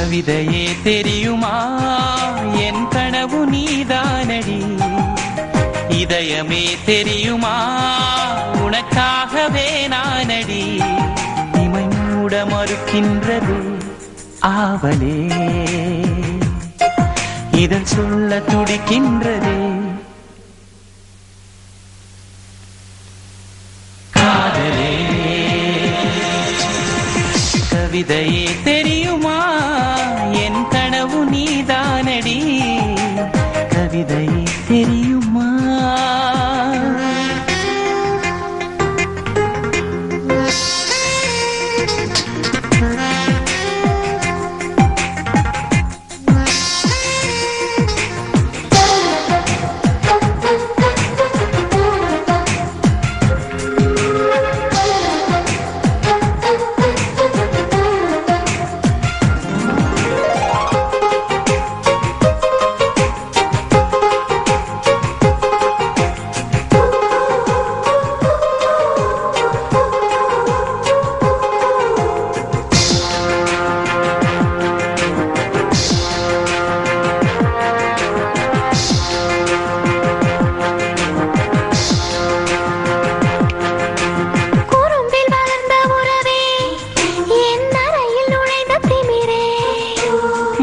கவிதையே தெரியுமா என் கனவு நீதானடி இதயமே தெரியுமா உனக்காகவே நானடி இமை மூட மறுக்கின்றது ஆவலே இதன் சொல்ல துடிக்கின்றதே காதலே கவிதையே தெரியுமா என் கனவு நீதானடி கவிதையே தெரியுமா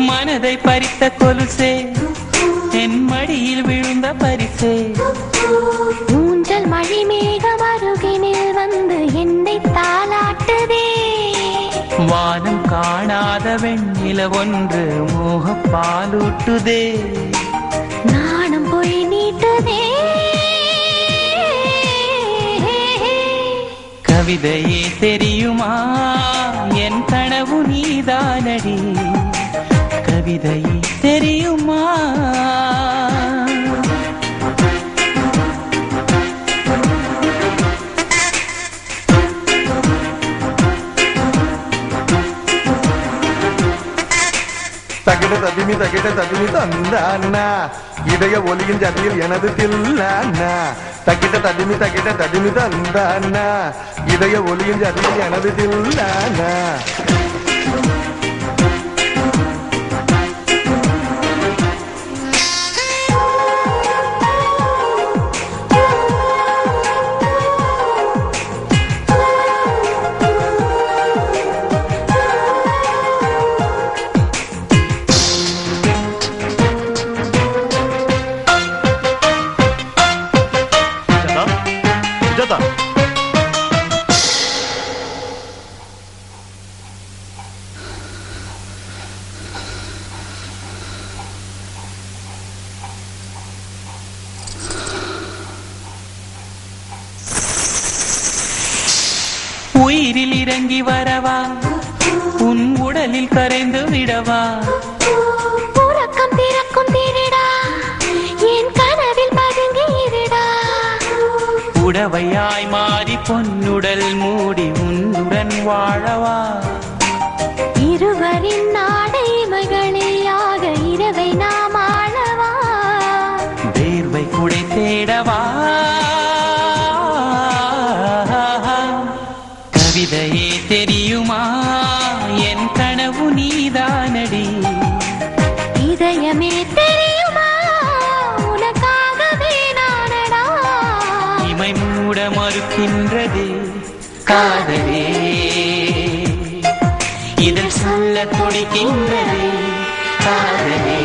மனதை பறித்த கொலுசே என் மடியில் விழுந்த பரிசே ஊஞ்சல் மழை மேகம் அருகினில் வந்து என்னை தாலாட்டுதே வானம் காணாத வெண்ணில ஒன்று மோக பாலூட்டுதே நாணம் போய் நீட்டுதே கவிதையே தெரியுமா என் கனவு நீதானடி கவிதையே தெரியுமா தகிட ததிமி தந்தானா இதய ஒலியின் ஜதியில் எனது தில்லானா தகிட ததிமி தந்தானா இதய ஒலியின் ஜதியில் எனது தில்லானா உயிரில் இறங்கி வரவா உன் உடலில் கரைந்து விடவா உறக்கம் திறக்கும் திருடா என் கனவில் பதுங்கி இருடா உடவையாய் மாறி பொன்னுடல் மூடி உன்னுடன் வாழவா இருவரின் நாடை மகளியாக இரவை நாம் ஆளவா வேர்வை குடை தேடவா கவிதையே தெரியுமா என் கனவு நீதானடி இதயமே தெரியுமா உனக்காகவே நானடா இமை மூட மறுக்கின்றது காதலே இதழ் சொல்ல துடிக்கின்றது காதலே